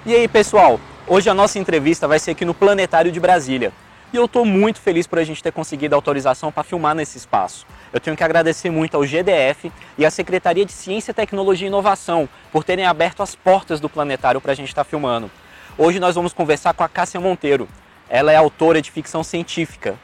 E aí, pessoal, hoje a nossa entrevista vai ser aqui no Planetário de Brasília. E eu estou muito feliz por a gente ter conseguido a autorização para filmar nesse espaço. Eu tenho que agradecer muito ao GDF e à Secretaria de Ciência, Tecnologia e Inovação por terem aberto as portas do Planetário para a gente estar filmando. Hoje nós vamos conversar com a Cássia Monteiro. Ela é autora de ficção científica,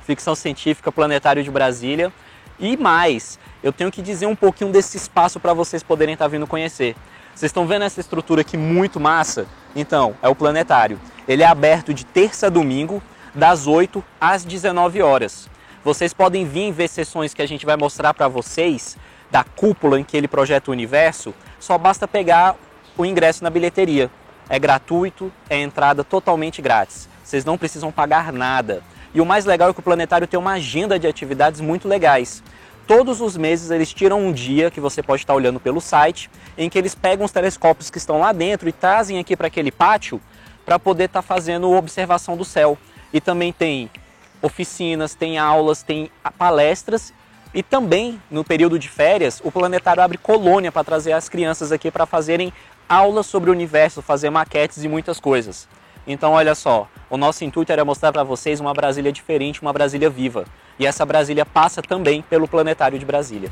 ficção científica, Planetário de Brasília. E mais, eu tenho que dizer um pouquinho desse espaço para vocês poderem estar vindo conhecer. Vocês estão vendo essa estrutura aqui muito massa? Então, é o Planetário. Ele é aberto de terça a domingo, das 8 às 19 horas. Vocês podem vir ver sessões que a gente vai mostrar para vocês da cúpula em que ele projeta o universo. Só basta pegar o ingresso na bilheteria. É gratuito, é entrada totalmente grátis. Vocês não precisam pagar nada. E o mais legal é que o Planetário tem uma agenda de atividades muito legais. Todos os meses eles tiram um dia, que você pode estar olhando pelo site, em que eles pegam os telescópios que estão lá dentro e trazem aqui para aquele pátio para poder estar fazendo observação do céu. E também tem oficinas, tem aulas, tem palestras e também no período de férias o Planetário abre colônia para trazer as crianças aqui para fazerem aulas sobre o universo, fazer maquetes e muitas coisas. Então olha só, o nosso intuito era mostrar para vocês uma Brasília diferente, uma Brasília viva. E essa Brasília passa também pelo Planetário de Brasília.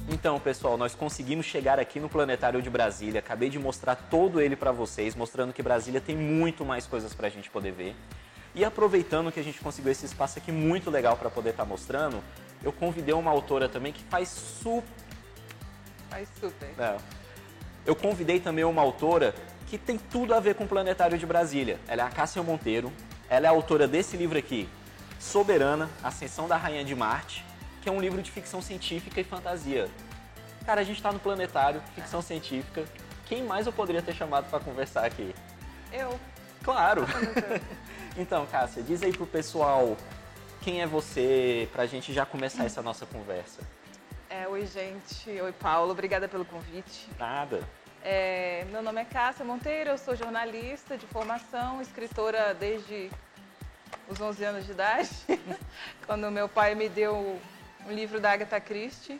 Então, pessoal, nós conseguimos chegar aqui no Planetário de Brasília. Acabei de mostrar todo ele para vocês, mostrando que Brasília tem muito mais coisas para a gente poder ver. E aproveitando que a gente conseguiu esse espaço aqui muito legal para poder estar mostrando, eu convidei uma autora também que faz super. Eu convidei também uma autora que tem tudo a ver com o Planetário de Brasília. Ela é a Cássia Monteiro. Ela é autora desse livro aqui, Soberana, Ascensão da Rainha de Marte, que é um livro de ficção científica e fantasia. Cara, a gente está no Planetário, ficção científica. Quem mais eu poderia ter chamado para conversar aqui? Eu. Claro! Então, Cássia, diz aí pro pessoal quem é você, pra gente já começar essa nossa conversa. Oi, gente. Oi, Paulo. Obrigada pelo convite. Nada. Meu nome é Cássia Monteiro, eu sou jornalista de formação, escritora desde os 11 anos de idade, quando meu pai me deu um livro da Agatha Christie.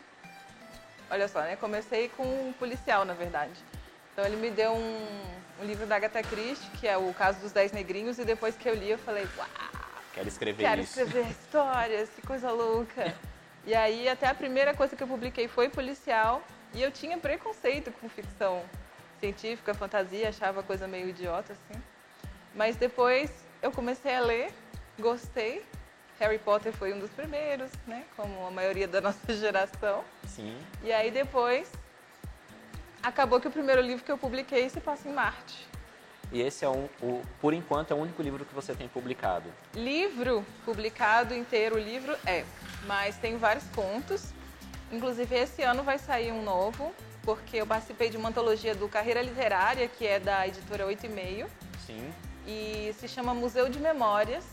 Olha só, né? Comecei com um policial, na verdade. Então ele me deu um livro da Agatha Christie, que é o Caso dos 10 Negrinhos, e depois que eu li eu falei, uau! Quero escrever Quero isso. escrever histórias, que coisa louca. E aí até a primeira coisa que eu publiquei foi policial, e eu tinha preconceito com ficção científica, fantasia, achava coisa meio idiota, assim. Mas depois eu comecei a ler, gostei. Harry Potter foi um dos primeiros, né? Como a maioria da nossa geração. Sim. E aí depois acabou que o primeiro livro que eu publiquei se passa em Marte. E esse por enquanto, é o único livro que você tem publicado. Livro publicado inteiro, mas tem vários contos. Inclusive esse ano vai sair um novo, porque eu participei de uma antologia do Carreira Literária, que é da editora 8,5. Sim. E se chama Museu de Memórias.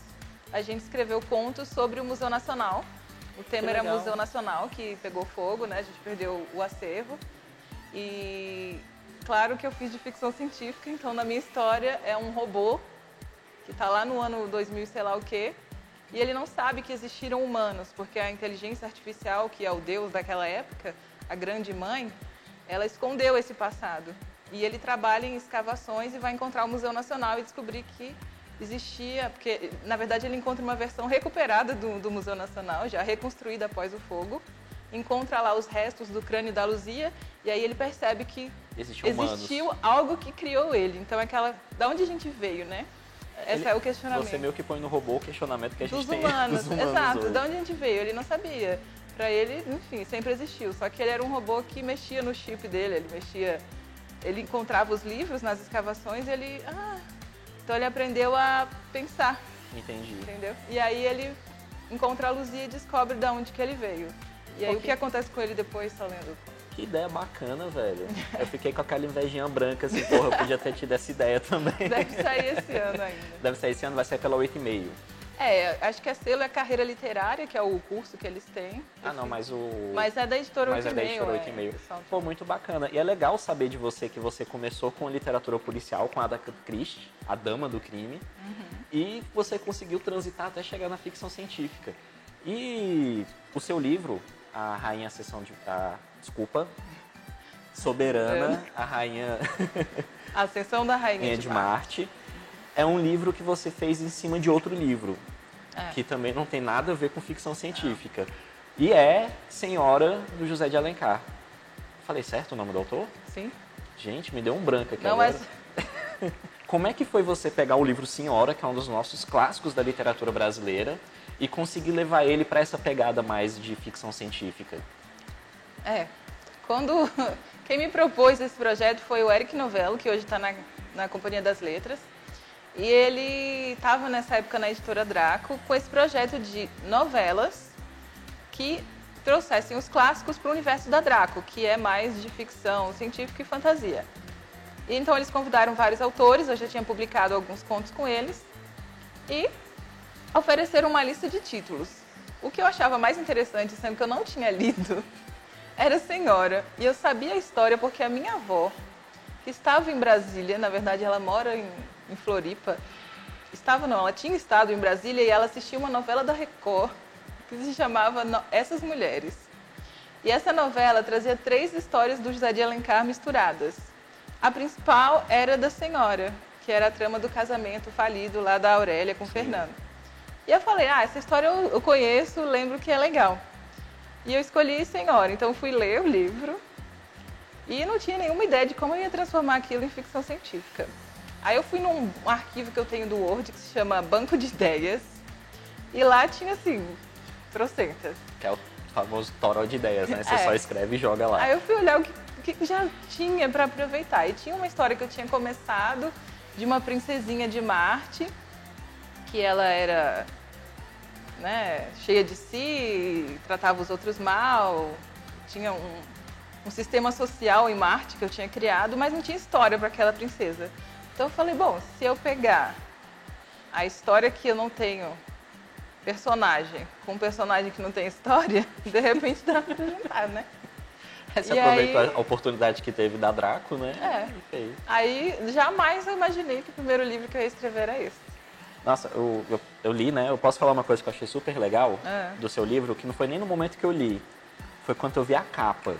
A gente escreveu contos sobre o Museu Nacional. O tema era Museu Nacional, que pegou fogo, né? A gente perdeu o acervo. E claro que eu fiz de ficção científica, então na minha história é um robô que está lá no ano 2000 sei lá o quê, e ele não sabe que existiram humanos, porque a inteligência artificial, que é o Deus daquela época, a grande mãe, ela escondeu esse passado. E ele trabalha em escavações e vai encontrar o Museu Nacional e descobrir que existia, porque na verdade ele encontra uma versão recuperada do Museu Nacional, já reconstruída após o fogo, encontra lá os restos do crânio da Luzia, e aí ele percebe que existiu algo que criou ele. Então da onde a gente veio, né? Esse é o questionamento. Você meio que põe no robô o questionamento que a gente tem dos humanos. Exato, hoje. de onde a gente veio? Ele não sabia. Para ele, enfim, sempre existiu. Só que ele era um robô que mexia no chip dele, ele encontrava os livros nas escavações e ele... Então ele aprendeu a pensar. Entendi. Entendeu? E aí ele encontra a Luzia e descobre de onde que ele veio. E aí o que acontece com ele depois, só lendo? Que ideia bacana, velho. Eu fiquei com aquela invejinha branca, assim, porra, eu podia ter tido essa ideia também. Deve sair esse ano ainda. Deve sair esse ano, vai sair pela 8,5. Acho que a selo é Carreira Literária, que é o curso que eles têm. Mas é da editora 8,5. Mas é da editora 8,5. Pô, muito bacana. E é legal saber de você que você começou com literatura policial, com a Agatha Christie, a Dama do Crime, e você conseguiu transitar até chegar na ficção científica. E o seu livro, A Rainha Ascensão de... desculpa, Soberana, a Rainha... A Ascensão da Rainha de Marte. É um livro que você fez em cima de outro livro, que também não tem nada a ver com ficção científica. E é Senhora, do José de Alencar. Falei certo o nome do autor? Sim. Gente, me deu um branco aqui não, agora. Mas... Como é que foi você pegar o livro Senhora, que é um dos nossos clássicos da literatura brasileira, e conseguir levar ele para essa pegada mais de ficção científica? Quando... Quem me propôs esse projeto foi o Eric Novello, que hoje está na Companhia das Letras. E ele estava nessa época na Editora Draco com esse projeto de novelas que trouxessem os clássicos para o universo da Draco, que é mais de ficção científica e fantasia. E então eles convidaram vários autores, eu já tinha publicado alguns contos com eles, e ofereceram uma lista de títulos. O que eu achava mais interessante, sendo que eu não tinha lido, era Senhora. E eu sabia a história porque a minha avó, que estava em Brasília, na verdade ela mora em Floripa, ela tinha estado em Brasília e ela assistia uma novela da Record que se chamava Essas Mulheres. E essa novela trazia 3 histórias do José de Alencar misturadas. A principal era da Senhora, que era a trama do casamento falido lá da Aurélia com o Fernando. E eu falei, essa história eu conheço, lembro que é legal. E eu escolhi Senhora, então fui ler o livro e não tinha nenhuma ideia de como eu ia transformar aquilo em ficção científica. Aí eu fui num arquivo que eu tenho do Word, que se chama Banco de Ideias, e lá tinha, assim, trocentas. Que é o famoso toró de ideias, né? Você só escreve e joga lá. Aí eu fui olhar o que já tinha para aproveitar. E tinha uma história que eu tinha começado de uma princesinha de Marte, que ela era... cheia de si, tratava os outros mal, tinha um sistema social em Marte que eu tinha criado, mas não tinha história para aquela princesa. Então eu falei, bom, se eu pegar a história que eu não tenho personagem com um personagem que não tem história, de repente dá para juntar, né? Você aproveitou a oportunidade que teve da Draco, né? Aí jamais eu imaginei que o primeiro livro que eu ia escrever era esse. Nossa, eu li, né? Eu posso falar uma coisa que eu achei super legal do seu livro, que não foi nem no momento que eu li, foi quando eu vi a capa.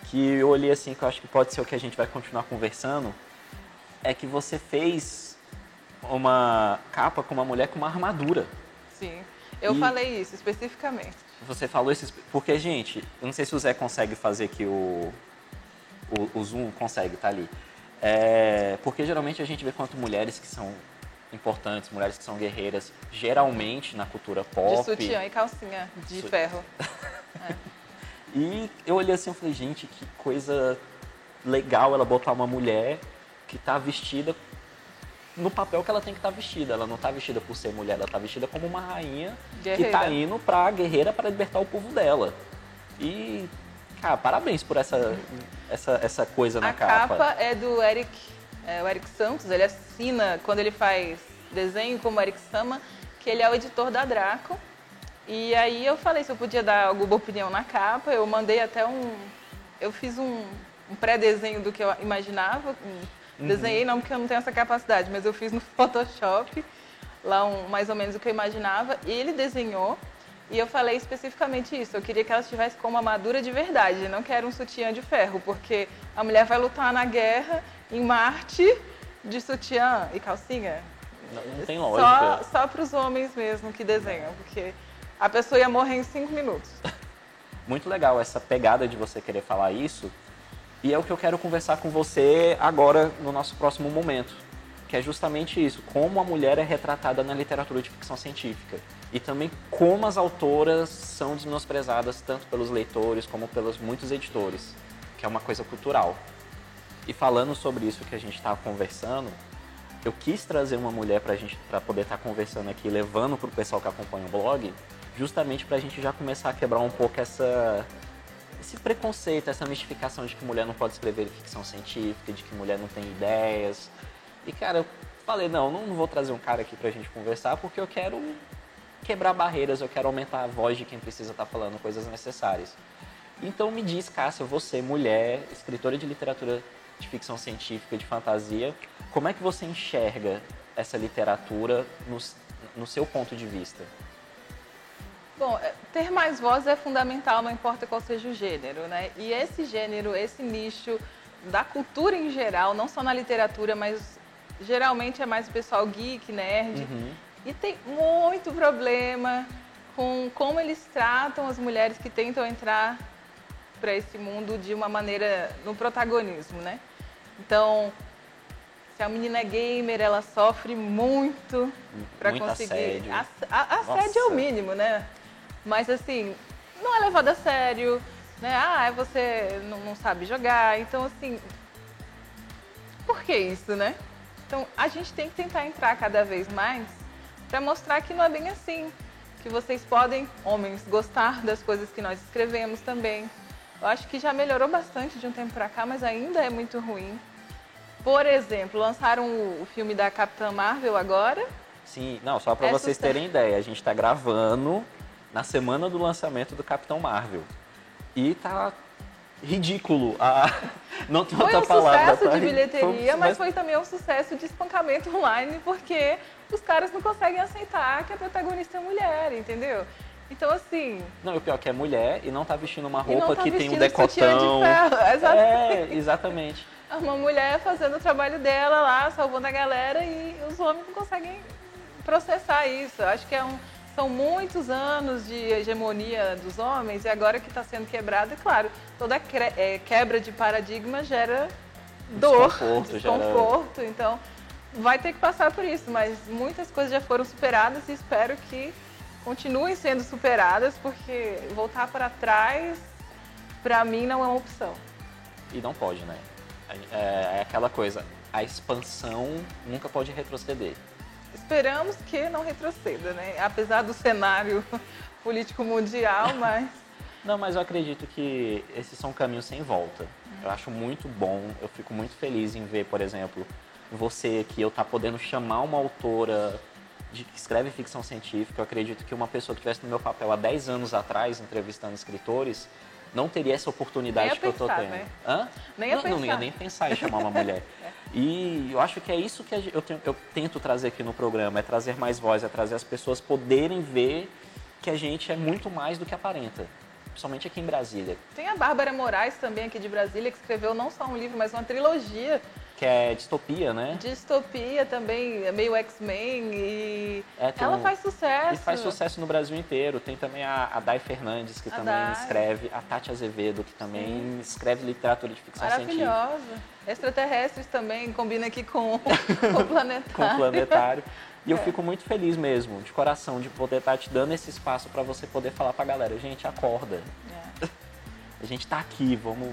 Que eu olhei assim, que eu acho que pode ser o que a gente vai continuar conversando, é que você fez uma capa com uma mulher com uma armadura. Sim, eu falei isso especificamente. Você falou isso, porque, gente, eu não sei se o Zé consegue fazer que o zoom consegue, tá ali. Porque geralmente a gente vê quanto mulheres que são importantes, mulheres que são guerreiras, geralmente na cultura pop. De sutiã e calcinha de ferro. E eu olhei assim e falei, gente, que coisa legal ela botar uma mulher que está vestida no papel que ela tem que estar vestida. Ela não está vestida por ser mulher, ela está vestida como uma rainha guerreira, que está indo pra guerreira para libertar o povo dela. E, cara, parabéns por essa coisa na capa. A capa é do Eric Santos, ele assina quando ele faz desenho como Eric Sama, que ele é o editor da Draco. E aí eu falei se eu podia dar alguma opinião na capa, eu mandei até eu fiz um pré-desenho do que eu imaginava, desenhei não porque eu não tenho essa capacidade, mas eu fiz no Photoshop, lá mais ou menos o que eu imaginava, e ele desenhou, e eu falei especificamente isso, eu queria que ela estivesse com uma armadura de verdade, não quero um sutiã de ferro, porque a mulher vai lutar na guerra em Marte de sutiã e calcinha. Não tem lógica. Só para os homens mesmo que desenham, porque a pessoa ia morrer em 5 minutos. Muito legal essa pegada de você querer falar isso. E é o que eu quero conversar com você agora no nosso próximo momento. Que é justamente isso. Como a mulher é retratada na literatura de ficção científica. E também como as autoras são desmenosprezadas tanto pelos leitores como pelos muitos editores. Que é uma coisa cultural. E falando sobre isso que a gente estava conversando, eu quis trazer uma mulher para poder estar conversando aqui, levando para o pessoal que acompanha o blog, justamente para a gente já começar a quebrar um pouco esse preconceito, essa mistificação de que mulher não pode escrever ficção científica, de que mulher não tem ideias. E, cara, eu falei, não vou trazer um cara aqui para a gente conversar, porque eu quero quebrar barreiras, eu quero aumentar a voz de quem precisa estar falando coisas necessárias. Então me diz, Cássia, você, mulher, escritora de literatura de ficção científica, de fantasia, como é que você enxerga essa literatura no seu ponto de vista? Bom, ter mais voz é fundamental, não importa qual seja o gênero, né? E esse gênero, esse nicho da cultura em geral, não só na literatura, mas geralmente é mais o pessoal geek, nerd. E tem muito problema com como eles tratam as mulheres que tentam entrar para esse mundo de uma maneira no protagonismo, né? Então, se a menina é gamer, ela sofre muito para conseguir. Assédio. Assédio é o mínimo, né? Mas assim, não é levado a sério, né? Ah, você não sabe jogar. Então, assim, por que isso, né? Então, a gente tem que tentar entrar cada vez mais para mostrar que não é bem assim. Que vocês podem, homens, gostar das coisas que nós escrevemos também. Eu acho que já melhorou bastante de um tempo para cá, mas ainda é muito ruim. Por exemplo, lançaram o filme da Capitã Marvel agora. Sim, não, só para vocês terem ideia, a gente está gravando na semana do lançamento do Capitão Marvel. E tá ridículo. Não tem outra palavra. Foi um sucesso de bilheteria, mas foi também um sucesso de espancamento online, porque os caras não conseguem aceitar que a protagonista é mulher, entendeu? Então, assim... Não, o pior é que é mulher e não tá vestindo uma roupa que tem um decotão. De ferro. Exatamente. Exatamente. É uma mulher fazendo o trabalho dela lá, salvando a galera, e os homens não conseguem processar isso. Eu acho que são muitos anos de hegemonia dos homens, e agora que está sendo quebrada, claro, toda quebra de paradigma gera dor, desconforto. Então, vai ter que passar por isso, mas muitas coisas já foram superadas e espero que continuem sendo superadas, porque voltar para trás, para mim, não é uma opção. E não pode, né? É aquela coisa, a expansão nunca pode retroceder. Esperamos que não retroceda, né? Apesar do cenário político mundial, mas... Não, mas eu acredito que esses são caminhos sem volta. Eu acho muito bom, eu fico muito feliz em ver, por exemplo, você aqui, eu tá podendo chamar uma autora que escreve ficção científica. Eu acredito que uma pessoa que estivesse no meu papel há 10 anos atrás, entrevistando escritores, não teria essa oportunidade que eu tô tendo. Né? Hã? Não ia nem pensar em chamar uma mulher. E eu acho que é isso que eu tento trazer aqui no programa, é trazer mais voz, é trazer as pessoas poderem ver que a gente é muito mais do que aparenta. Principalmente aqui em Brasília. Tem a Bárbara Moraes também aqui de Brasília, que escreveu não só um livro, mas uma trilogia. Que é distopia, né? Distopia também, é meio X-Men e ela faz sucesso. E faz sucesso no Brasil inteiro. Tem também a Dai Fernandes, que também escreve, a Tati Azevedo, que também escreve literatura de ficção científica. Maravilhosa. Extraterrestres também, combina aqui com o Planetário. Com o Planetário. E eu fico muito feliz mesmo, de coração, de poder estar te dando esse espaço para você poder falar pra galera, gente, acorda. A gente tá aqui, vamos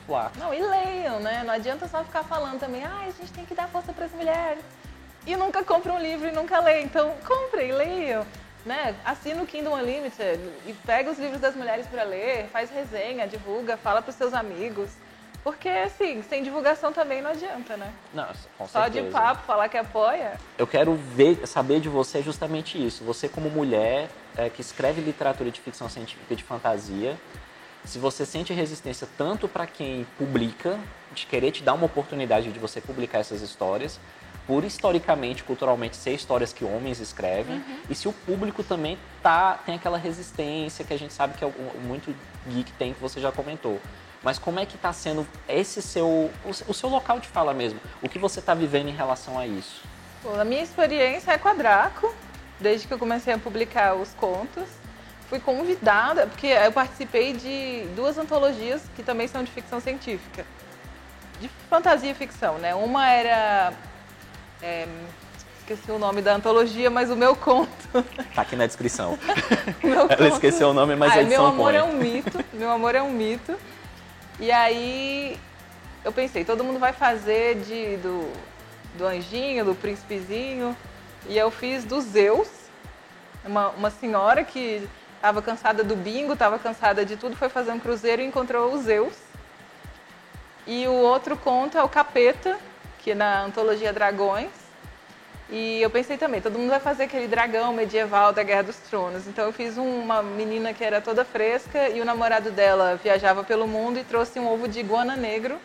pular. Não, e leiam, né? Não adianta só ficar falando também, a gente tem que dar força para as mulheres. E nunca compra um livro e nunca lê. Então, comprem, leiam. Né? Assina o Kindle Unlimited e pega os livros das mulheres para ler, faz resenha, divulga, fala para os seus amigos. Porque, assim, sem divulgação também não adianta, né? Não, com certeza. Só de papo, falar que apoia. Eu quero saber de você justamente isso. Você como mulher que escreve literatura de ficção científica e de fantasia, se você sente resistência tanto para quem publica, de querer te dar uma oportunidade de você publicar essas histórias, por historicamente, culturalmente, ser histórias que homens escrevem, e se o público também tem aquela resistência que a gente sabe que muito geek tem, que você já comentou. Mas como é que está sendo o seu local de fala mesmo? O que você está vivendo em relação a isso? Bom, a minha experiência é com a Draco, desde que eu comecei a publicar os contos. Fui convidada, porque eu participei de 2 antologias que também são de ficção científica. De fantasia e ficção, né? Uma era... esqueci o nome da antologia, mas o meu conto... Tá aqui na descrição. Ela esqueceu o nome, mas a edição põe. Meu amor é um mito. E aí eu pensei, todo mundo vai fazer do anjinho, do príncipezinho. E eu fiz do Zeus, uma senhora que estava cansada do bingo, estava cansada de tudo, foi fazer um cruzeiro e encontrou o Zeus. E o outro conto é o Capeta, que é na antologia Dragões. E eu pensei também, todo mundo vai fazer aquele dragão medieval da Guerra dos Tronos. Então eu fiz uma menina que era toda fresca e o namorado dela viajava pelo mundo e trouxe um ovo de iguana negro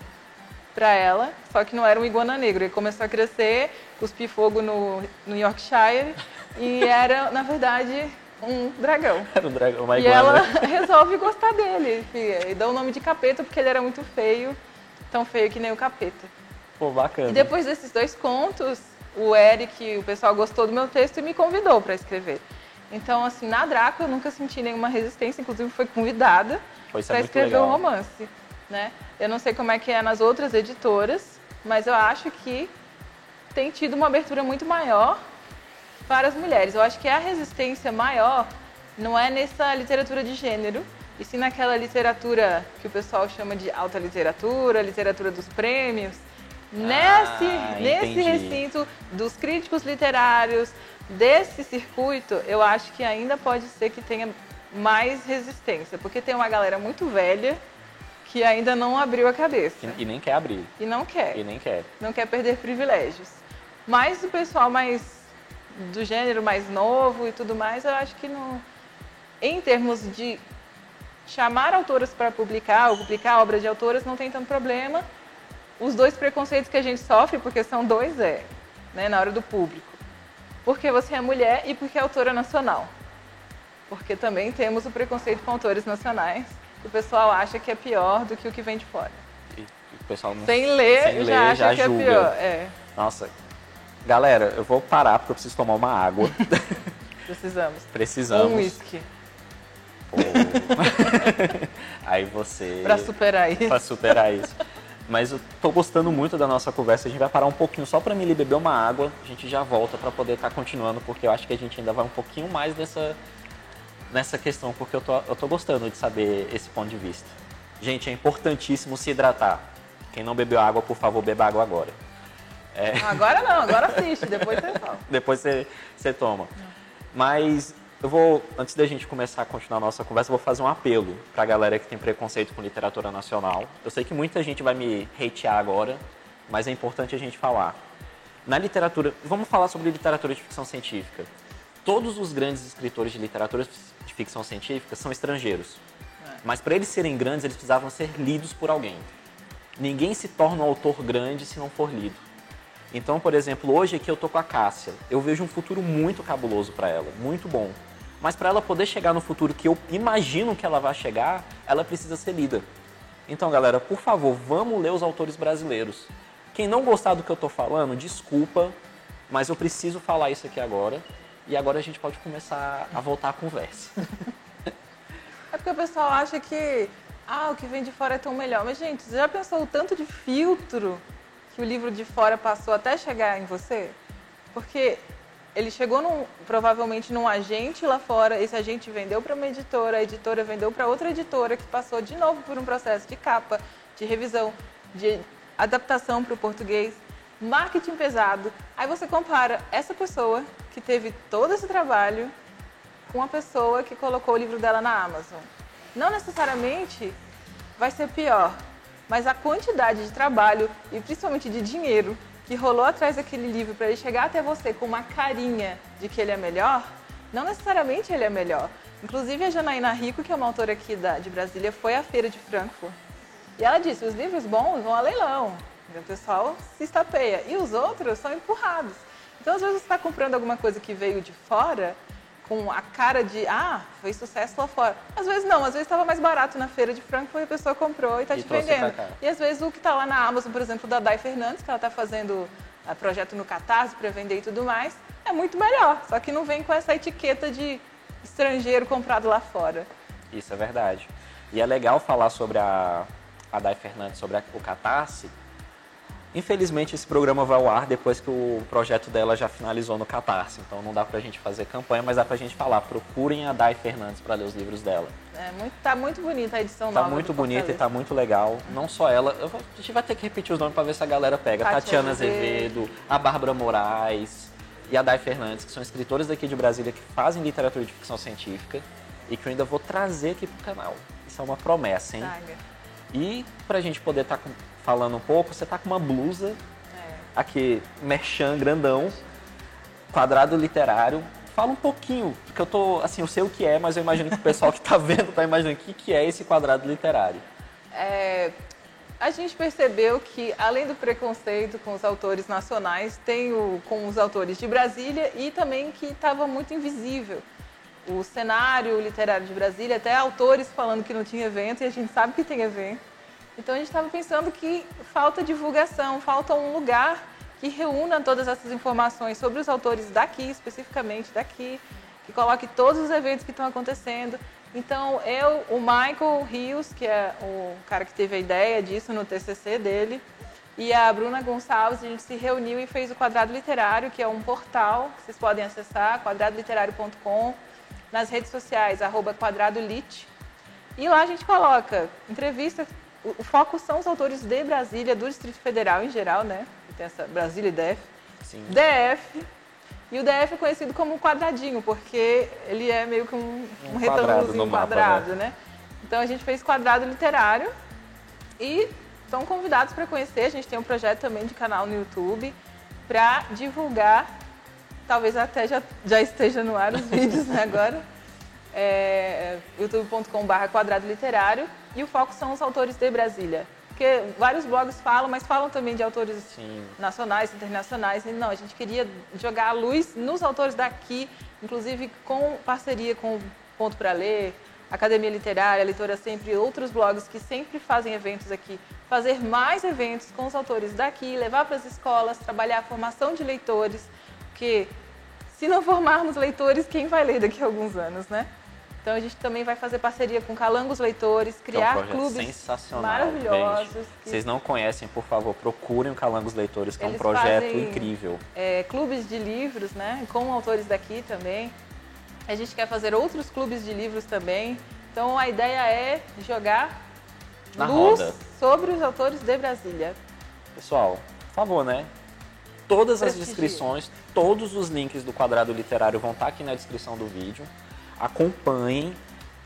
para ela. Só que não era um iguana negro, ele começou a crescer, cuspir fogo no Yorkshire e era, na verdade, um dragão. Era um dragão, uma E iguana. ela resolve gostar dele, filha, e dá o nome de Capeta porque ele era muito feio, tão feio que nem o Capeta. Pô, bacana. E depois desses 2 contos, o Eric, o pessoal gostou do meu texto e me convidou para escrever. Então, assim, na Draco eu nunca senti nenhuma resistência, inclusive fui convidada para escrever o romance, né? Eu não sei como é que é nas outras editoras, mas eu acho que tem tido uma abertura muito maior para as mulheres. Eu acho que a resistência maior não é nessa literatura de gênero, e sim naquela literatura que o pessoal chama de alta literatura, literatura dos prêmios, nesse recinto dos críticos literários, desse circuito, eu acho que ainda pode ser que tenha mais resistência, porque tem uma galera muito velha que ainda não abriu a cabeça. E nem quer abrir. E não quer. E nem quer. Não quer perder privilégios. Mas o pessoal mais do gênero mais novo e tudo mais, eu acho que não, em termos de chamar autoras para publicar ou publicar obras de autoras, não tem tanto problema. Os 2 preconceitos que a gente sofre, porque são 2, né, na hora do público. Porque você é mulher e porque é autora nacional. Porque também temos o preconceito com autores nacionais. O pessoal acha que é pior do que o que vem de fora. E o pessoal não, sem ler, já acha que julga. É pior. Nossa. Galera, eu vou parar porque eu preciso tomar uma água. Precisamos. Um whisky. Aí você... Para superar isso. Para superar isso. Mas eu tô gostando muito da nossa conversa. A gente vai parar um pouquinho só para mim ali beber uma água. A gente já volta para poder estar continuando, porque eu acho que a gente ainda vai um pouquinho mais nessa questão, porque eu tô gostando de saber esse ponto de vista. Gente, é importantíssimo se hidratar. Quem não bebeu água, por favor, beba água agora. Agora não, agora assiste, depois você toma. Depois você toma. Mas eu vou, antes da gente começar a continuar a nossa conversa, eu vou fazer um apelo para a galera que tem preconceito com literatura nacional. Eu sei que muita gente vai me hatear agora, mas é importante a gente falar. Na literatura, vamos falar sobre literatura de ficção científica. Todos os grandes escritores de literatura de ficção científica são estrangeiros. Mas para eles serem grandes, eles precisavam ser lidos por alguém. Ninguém se torna um autor grande se não for lido. Então, por exemplo, hoje aqui eu tô com a Cássia. Eu vejo um futuro muito cabuloso para ela, muito bom. Mas para ela poder chegar no futuro que eu imagino que ela vai chegar, ela precisa ser lida. Então, galera, por favor, vamos ler os autores brasileiros. Quem não gostar do que eu tô falando, desculpa, mas eu preciso falar isso aqui agora. E agora a gente pode começar a voltar à conversa. É porque o pessoal acha que o que vem de fora é tão melhor. Mas, gente, você já pensou o tanto de filtro que o livro de fora passou até chegar em você? Porque ele chegou provavelmente num agente lá fora, esse agente vendeu para uma editora, a editora vendeu para outra editora, que passou de novo por um processo de capa, de revisão, de adaptação para o português, marketing pesado. Aí você compara essa pessoa que teve todo esse trabalho com a pessoa que colocou o livro dela na Amazon. Não necessariamente vai ser pior, mas a quantidade de trabalho e principalmente de dinheiro que rolou atrás daquele livro para ele chegar até você com uma carinha de que ele é melhor, não necessariamente ele é melhor. Inclusive a Janaína Rico, que é uma autora aqui de Brasília, foi à feira de Frankfurt. E ela disse, os livros bons vão a leilão, o pessoal se estapeia, e os outros são empurrados. Então às vezes você está comprando alguma coisa que veio de fora, com a cara de, fez sucesso lá fora. Às vezes não, às vezes estava mais barato na feira de Frankfurt e a pessoa comprou e está te vendendo. E às vezes o que está lá na Amazon, por exemplo, da Dai Fernandes, que ela está fazendo projeto no Catarse para vender e tudo mais, é muito melhor. Só que não vem com essa etiqueta de estrangeiro comprado lá fora. Isso é verdade. E é legal falar sobre a Dai Fernandes, sobre o Catarse. Infelizmente, esse programa vai ao ar depois que o projeto dela já finalizou no Catarse. Então, não dá pra gente fazer campanha, mas dá pra gente falar. Procurem a Dai Fernandes para ler os livros dela. Tá muito bonita a edição nova. Tá muito bonita e tá muito legal. Não só ela. A gente vai ter que repetir os nomes pra ver se a galera pega. Tatiana Azevedo, a Bárbara Moraes e a Dai Fernandes, que são escritoras daqui de Brasília que fazem literatura de ficção científica e que eu ainda vou trazer aqui pro canal. Isso é uma promessa, hein? Traga. E pra gente poder estar falando um pouco, você tá com uma blusa, aqui, merchan, grandão, quadrado literário. Fala um pouquinho, porque eu tô, assim, eu sei o que é, mas eu imagino que o pessoal que tá vendo tá imaginando o que é esse quadrado literário. A gente percebeu que, além do preconceito com os autores nacionais, tem com os autores de Brasília e também que estava muito invisível. o cenário literário de Brasília, até autores falando que não tinha evento, e a gente sabe que tem evento. Então a gente estava pensando que falta divulgação, falta um lugar que reúna todas essas informações sobre os autores daqui, especificamente daqui, que coloque todos os eventos que estão acontecendo. Então o Michael Rios, que é o cara que teve a ideia disso no TCC dele, e a Bruna Gonçalves, a gente se reuniu e fez o Quadrado Literário, que é um portal que vocês podem acessar, quadradoliterário.com, nas redes sociais, @quadradolit. E lá a gente coloca entrevistas, o foco são os autores de Brasília, do Distrito Federal em geral, né? Tem essa Brasília e DF. Sim. DF. E o DF é conhecido como quadradinho, porque ele é meio que um retângulozinho quadrado, né? Então a gente fez Quadrado Literário e estão convidados para conhecer. A gente tem um projeto também de canal no YouTube para divulgar, talvez até já esteja no ar os vídeos, né, agora, youtube.com/Quadrado Literário, e o foco são os autores de Brasília. Porque vários blogs falam, mas falam também de autores nacionais, internacionais. E não, a gente queria jogar a luz nos autores daqui, inclusive com parceria com o Ponto para Ler, Academia Literária, Leitora Sempre e outros blogs que sempre fazem eventos aqui. Fazer mais eventos com os autores daqui, levar para as escolas, trabalhar a formação de leitores, porque se não formarmos leitores, quem vai ler daqui a alguns anos, né? Então a gente também vai fazer parceria com Calangos Leitores, criar clubes maravilhosos. Gente. Vocês não conhecem, por favor, procurem o Calangos Leitores, que é um projeto incrível. Clubes de livros, né? Com autores daqui também. A gente quer fazer outros clubes de livros também. Então a ideia é jogar luz sobre os autores de Brasília. Pessoal, por favor, né? Todas as descrições, todos os links do Quadrado Literário vão estar aqui na descrição do vídeo. Acompanhem,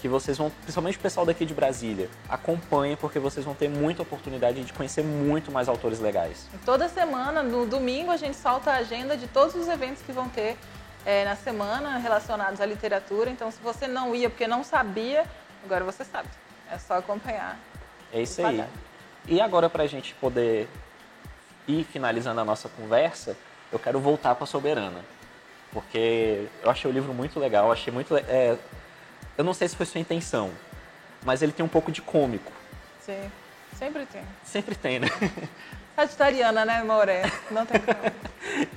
que vocês vão, principalmente o pessoal daqui de Brasília, acompanhem, porque vocês vão ter muita oportunidade de conhecer muito mais autores legais. Toda semana, no domingo, a gente solta a agenda de todos os eventos que vão ter na semana relacionados à literatura. Então, se você não ia porque não sabia, agora você sabe. É só acompanhar. É isso aí. E agora, para a gente poder ir finalizando a nossa conversa, eu quero voltar para Soberana. Porque eu achei o livro muito legal, achei muito... eu não sei se foi sua intenção, mas ele tem um pouco de cômico. Sim, sempre tem. Sempre tem, né? Sagitariana, né, Moré? Não tem como.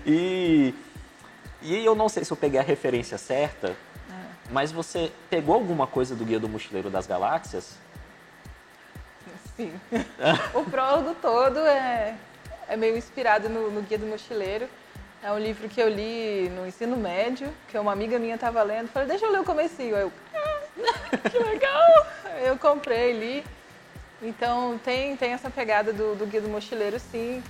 E eu não sei se eu peguei a referência certa, mas você pegou alguma coisa do Guia do Mochileiro das Galáxias? Sim. O prólogo todo é meio inspirado no Guia do Mochileiro. É um livro que eu li no ensino médio, que uma amiga minha estava lendo. Falei, deixa eu ler o comecinho. Eu, que legal! Eu comprei, li. Então, tem essa pegada do Guia do Mochileiro, sim,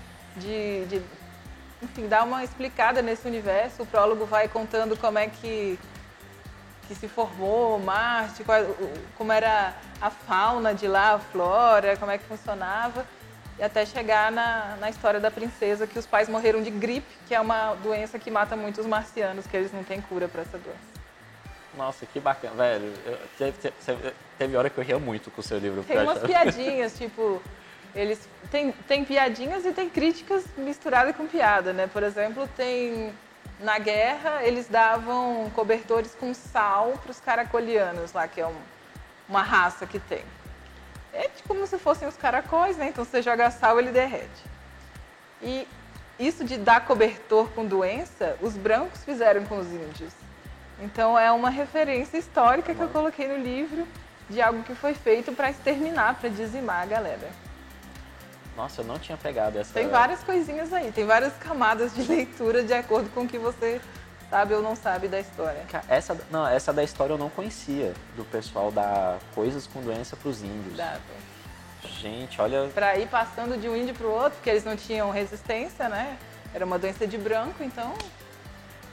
enfim, dar uma explicada nesse universo. O prólogo vai contando como é que se formou Marte, como era a fauna de lá, a flora, como é que funcionava. E até chegar na história da princesa, que os pais morreram de gripe, que é uma doença que mata muitos marcianos, que eles não têm cura para essa doença. Nossa, que bacana, velho. Teve hora que eu ria muito com o seu livro. Tem umas piadinhas, tipo... Eles tem piadinhas e tem críticas misturadas com piada, né? Por exemplo, na guerra, eles davam cobertores com sal para os caracolianos lá, que é uma raça que tem. É como se fossem os caracóis, né? Então, você joga sal, ele derrete. E isso de dar cobertor com doença, os brancos fizeram com os índios. Então, é uma referência histórica que eu coloquei no livro de algo que foi feito para exterminar, para dizimar a galera. Nossa, eu não tinha pegado essa... Tem várias coisinhas aí, tem várias camadas de leitura de acordo com o que você sabe ou não sabe da história. Essa da história eu não conhecia, do pessoal dar coisas com doença para os índios. Gente, olha... Para ir passando de um índio para o outro, porque eles não tinham resistência, né? Era uma doença de branco, então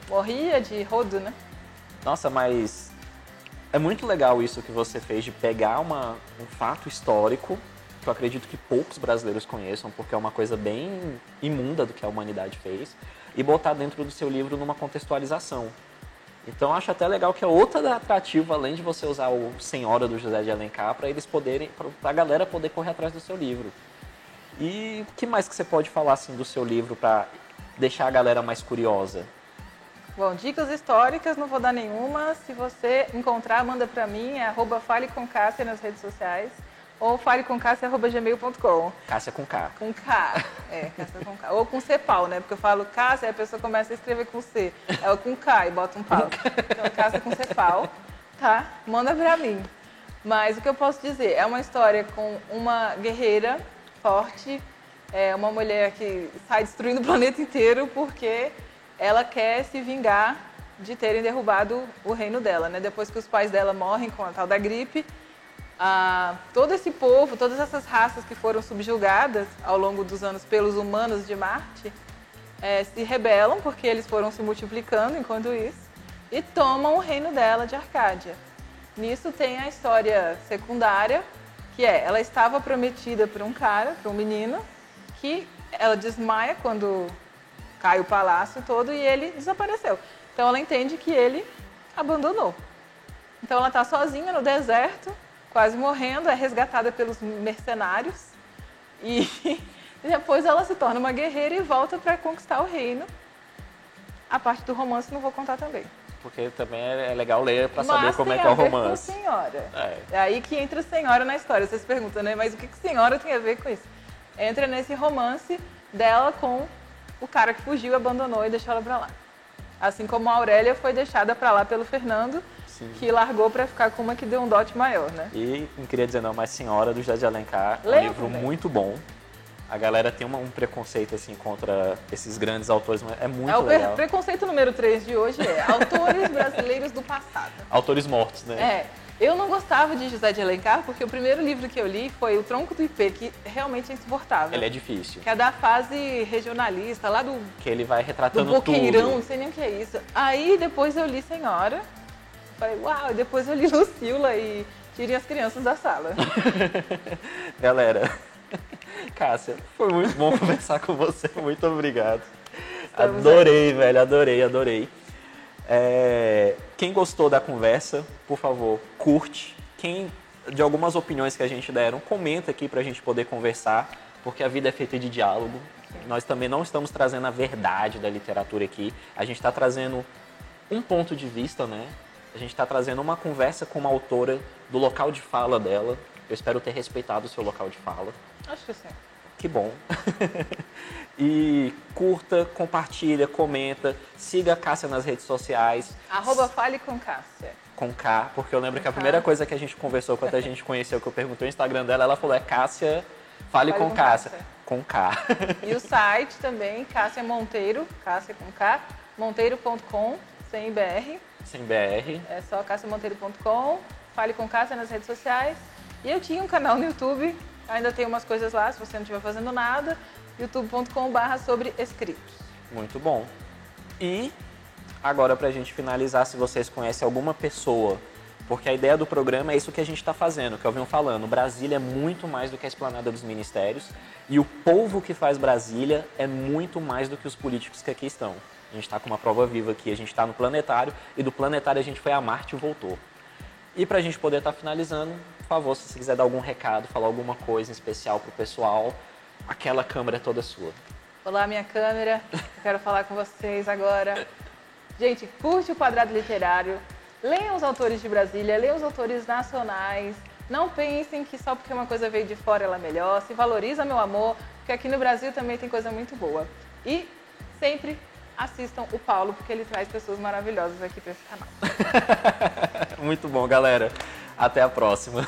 morria de rodo, né? Nossa, mas é muito legal isso que você fez de pegar um fato histórico, que eu acredito que poucos brasileiros conheçam, porque é uma coisa bem imunda do que a humanidade fez, e botar dentro do seu livro numa contextualização. Então, acho até legal que é outra atrativa, além de você usar o Senhora do José de Alencar, para a galera poder correr atrás do seu livro. E o que mais que você pode falar assim, do seu livro para deixar a galera mais curiosa? Bom, dicas históricas, não vou dar nenhuma. Se você encontrar, manda pra mim, é @falecomcassia nas redes sociais. Ou falecomcassia@gmail.com. Cássia com K. Com K. Cássia com K. Ou com C-pau, né? Porque eu falo Cássia e a pessoa começa a escrever com C. É com K e bota um pau. Então, Cássia com C-pau, tá? Manda pra mim. Mas o que eu posso dizer? É uma história com uma guerreira forte, uma mulher que sai destruindo o planeta inteiro porque ela quer se vingar de terem derrubado o reino dela, né? Depois que os pais dela morrem com a tal da gripe, todo esse povo, todas essas raças que foram subjugadas ao longo dos anos pelos humanos de Marte, se rebelam porque eles foram se multiplicando enquanto isso e tomam o reino dela de Arcádia. Nisso tem a história secundária, que ela estava prometida por um cara, por um menino, que ela desmaia quando cai o palácio todo e ele desapareceu. Então ela entende que ele abandonou. Então ela está sozinha no deserto, quase morrendo, é resgatada pelos mercenários e depois ela se torna uma guerreira e volta para conquistar o reino. A parte do romance não vou contar também. Porque também é legal ler para saber como é que é o romance. Com senhora. É aí que entra senhora na história. Vocês perguntam, né? Mas o que senhora tem a ver com isso? Entra nesse romance dela com o cara que fugiu, abandonou e deixou ela para lá. Assim como a Aurélia foi deixada para lá pelo Fernando, sim, que largou para ficar com uma que deu um dote maior, né? E não queria dizer não, mas Senhora, do José de Alencar, é um livro muito bom. A galera tem um preconceito assim contra esses grandes autores, mas é muito legal. O preconceito número 3 de hoje é autores brasileiros do passado. Autores mortos, né? Eu não gostava de José de Alencar porque o primeiro livro que eu li foi O Tronco do Ipê, que realmente é insuportável. Ele é difícil. Que é da fase regionalista, lá do... Que ele vai retratando do Boqueirão, tudo. Não sei nem o que é isso. Aí depois eu li Senhora, falei, uau, e depois eu li Lucila e Tirem as Crianças da Sala. Galera... Cássia, foi muito bom conversar com você, muito obrigado. Adorei, velho, adorei. Quem gostou da conversa, por favor, curte. Quem de algumas opiniões que a gente deram, comenta aqui pra gente poder conversar, porque a vida é feita de diálogo. Nós também não estamos trazendo a verdade da literatura aqui, a gente está trazendo um ponto de vista, né? A gente está trazendo uma conversa com uma autora do local de fala dela. Eu espero ter respeitado o seu local de fala. Acho que sim. Que bom. E curta, compartilha, comenta, siga a Cássia nas redes sociais. @falecomcassia. Com K, porque eu lembro que a primeira coisa que a gente conversou quando a gente conheceu, que eu perguntei o Instagram dela, ela falou, Cássia, fale com Cássia. Com K. E o site também, Cássia Monteiro, Cássia com K, monteiro.com, sem BR. Sem BR. É só cassiamonteiro.com, fale com Cássia nas redes sociais. E eu tinha um canal no YouTube, ainda tem umas coisas lá, se você não estiver fazendo nada, youtube.com/sobreescritos. Muito bom. E agora, pra gente finalizar, se vocês conhecem alguma pessoa, porque a ideia do programa é isso que a gente está fazendo, que eu venho falando, Brasília é muito mais do que a esplanada dos ministérios e o povo que faz Brasília é muito mais do que os políticos que aqui estão. A gente está com uma prova viva aqui, a gente está no planetário e do planetário a gente foi a Marte e voltou. E para a gente poder estar finalizando, por favor, se você quiser dar algum recado, falar alguma coisa em especial pro pessoal, aquela câmera é toda sua. Olá, minha câmera. Eu quero falar com vocês agora. Gente, curte o Quadrado Literário. Leiam os autores de Brasília, leiam os autores nacionais. Não pensem que só porque uma coisa veio de fora ela é melhor. Se valoriza, meu amor, porque aqui no Brasil também tem coisa muito boa. E sempre assistam o Paulo, porque ele traz pessoas maravilhosas aqui para esse canal. Muito bom, galera. Até a próxima.